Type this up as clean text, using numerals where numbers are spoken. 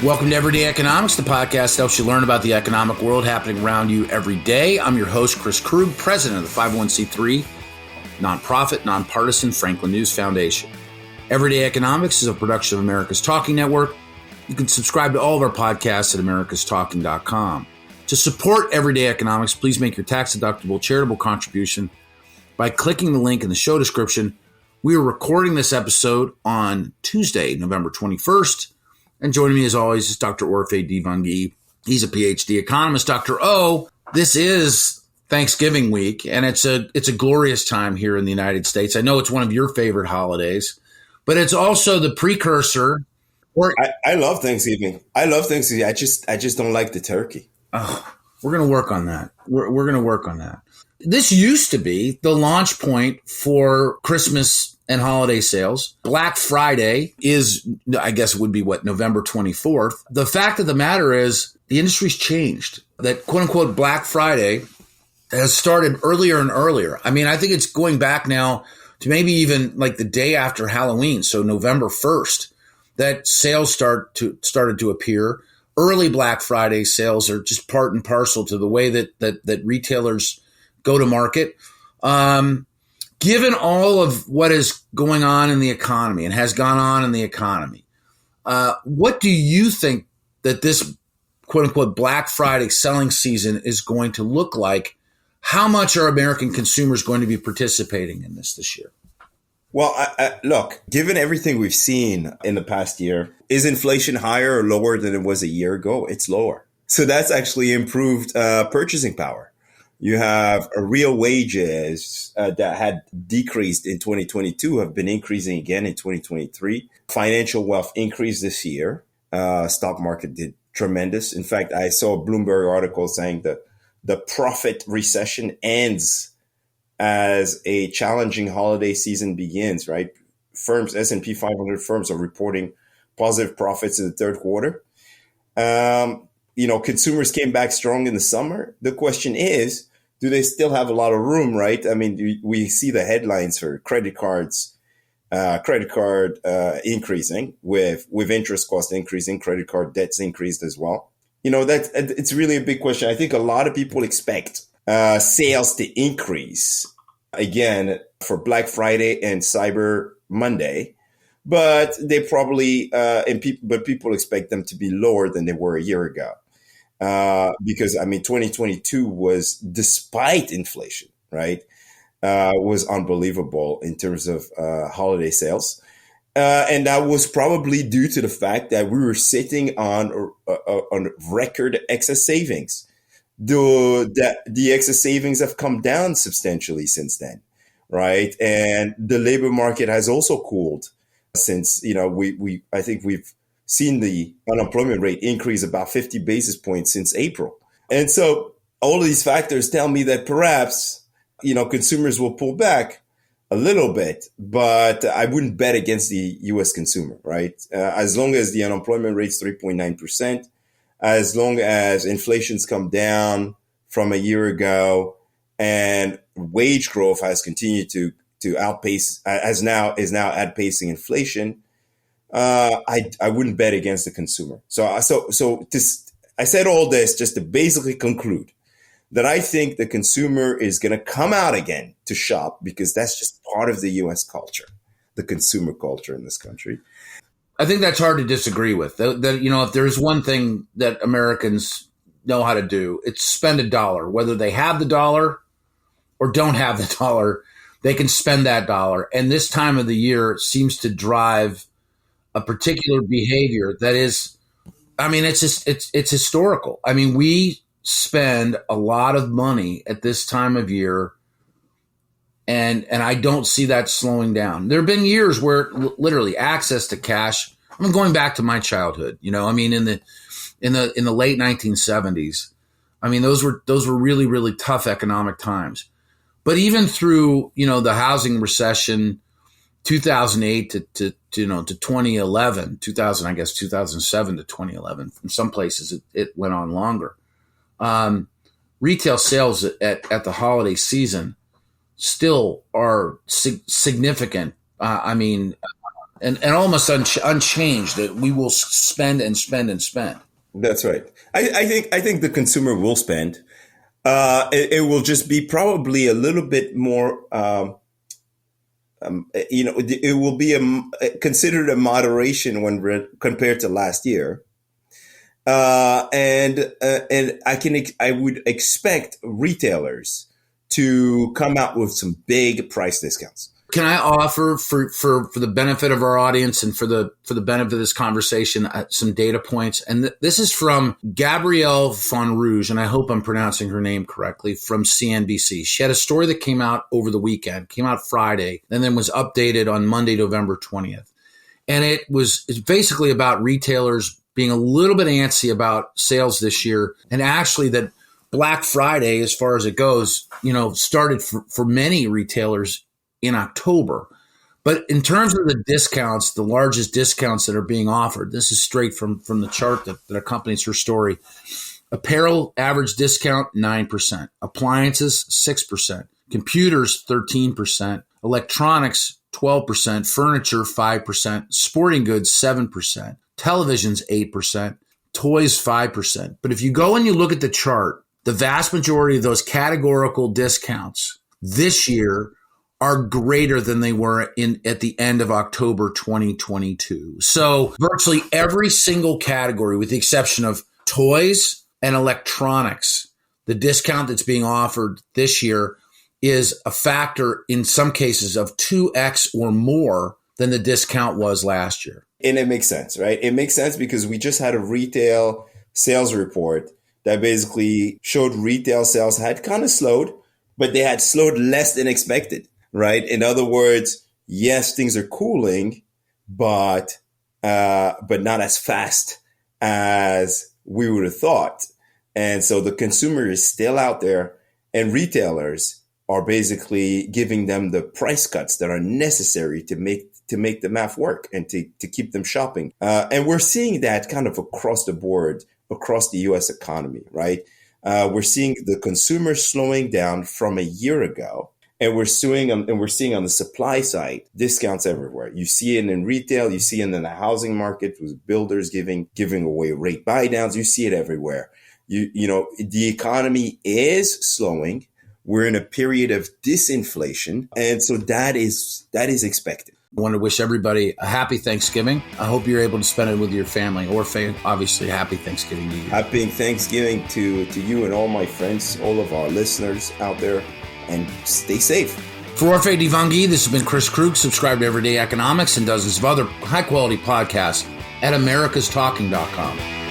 Welcome to Everyday Economics, the podcast that helps you learn about the economic world happening around you every day. I'm your host, Chris Krug, president of the 501c3 nonprofit, nonpartisan Franklin News Foundation. Everyday Economics is a production of America's Talking Network. You can subscribe to all of our podcasts at americastalking.com. To support Everyday Economics, please make your tax-deductible charitable contribution by clicking the link in the show description. We are recording this episode on Tuesday, November 21st. And joining me, as always, is Dr. Orphe Divounguy. He's a PhD economist. Dr. O, this is Thanksgiving week, and it's a glorious time here in the United States. I know it's one of your favorite holidays, but it's also the precursor. I love Thanksgiving. I just don't like the turkey. Oh, we're going to work on that. We're going to work on that. This used to be the launch point for Christmas and holiday sales. Black Friday is, I guess it would be November 24th. The fact of the matter is the industry's changed. That quote unquote Black Friday has started earlier and earlier. I mean, I think it's going back now to maybe even like the day after Halloween. So November 1st, that sales started to appear. Early Black Friday sales are just part and parcel to the way that retailers go to market. Given all of what is going on in the economy and has gone on in the economy, what do you think that this quote unquote Black Friday selling season is going to look like? How much are American consumers going to be participating in this year? Well, look, given everything we've seen in the past year, is inflation higher or lower than it was a year ago? It's lower. So that's actually improved purchasing power. You have real wages that had decreased in 2022 have been increasing again in 2023. Financial wealth increased this year. Stock market did tremendous. In fact, I saw a Bloomberg article saying that the profit recession ends as a challenging holiday season begins, right? Firms, S&P 500 firms are reporting positive profits in the third quarter. Consumers came back strong in the summer. The question is, do they still have a lot of room, right? I mean, we see the headlines for credit card increasing with interest costs increasing, credit card debts increased as well. It's really a big question. I think a lot of people expect sales to increase again for Black Friday and Cyber Monday, but they probably but people expect them to be lower than they were a year ago. Because 2022 was, despite inflation, right, was unbelievable in terms of holiday sales. And that was probably due to the fact that we were sitting on record excess savings. The excess savings have come down substantially since then, right? And the labor market has also cooled since, I think we've seen the unemployment rate increase about 50 basis points since April. And so all of these factors tell me that perhaps, consumers will pull back a little bit, but I wouldn't bet against the U.S. consumer, right? As long as the unemployment rate's 3.9%, as long as inflation's come down from a year ago and wage growth has continued to outpace, is now outpacing inflation, I wouldn't bet against the consumer. So I said all this just to basically conclude that I think the consumer is going to come out again to shop because that's just part of the U.S. culture, the consumer culture in this country. I think that's hard to disagree with. If there's one thing that Americans know how to do, it's spend a dollar. Whether they have the dollar or don't have the dollar, they can spend that dollar. And this time of the year seems to drive a particular behavior that is, it's historical. I mean, we spend a lot of money at this time of year, and I don't see that slowing down. There have been years where literally access to cash. I'm going back to my childhood. In the late 1970s, those were really, really tough economic times. But even through the housing recession, 2008 to 2011, 2007 to 2011. In some places, it went on longer. Retail sales at the holiday season still are significant. And and almost unchanged, that we will spend and spend and spend. That's right. I think the consumer will spend. It will just be probably a little bit more, it will be considered a moderation when compared to last year. And I would expect retailers to come out with some big price discounts. Can I offer for the benefit of our audience and for the benefit of this conversation some data points? And this is from Gabrielle Von Rouge, and I hope I'm pronouncing her name correctly, from CNBC. She had a story that came out over the weekend, came out Friday, and then was updated on Monday, November 20th. And it's basically about retailers being a little bit antsy about sales this year, and actually that Black Friday, as far as it goes, started for many retailers in October. But in terms of the discounts, the largest discounts that are being offered, this is straight from the chart that accompanies her story. Apparel average discount 9%, appliances 6%, computers 13%, electronics 12%, furniture 5%, sporting goods 7%, televisions 8%, toys 5%. But if you go and you look at the chart, the vast majority of those categorical discounts this year are greater than they were at the end of October 2022. So virtually every single category, with the exception of toys and electronics, the discount that's being offered this year is a factor in some cases of 2x or more than the discount was last year. And it makes sense, right? It makes sense because we just had a retail sales report that basically showed retail sales had kind of slowed, but they had slowed less than expected. Right. In other words, yes, things are cooling, but not as fast as we would have thought. And so the consumer is still out there, and retailers are basically giving them the price cuts that are necessary to make the math work and to keep them shopping. And we're seeing that kind of across the board, across the U.S. economy. Right. We're seeing the consumer slowing down from a year ago. And we're seeing on the supply side discounts everywhere. You see it in retail, you see it in the housing market with builders giving away rate buy downs. You see it everywhere. The economy is slowing. We're in a period of disinflation, and so that is expected. I want to wish everybody a happy Thanksgiving. I hope you're able to spend it with your family. Orphe, obviously, happy Thanksgiving to you. Happy Thanksgiving to you and all my friends, all of our listeners out there. And stay safe. For Orphe Divounguy, this has been Chris Krug. Subscribe to Everyday Economics and dozens of other high-quality podcasts at americastalking.com.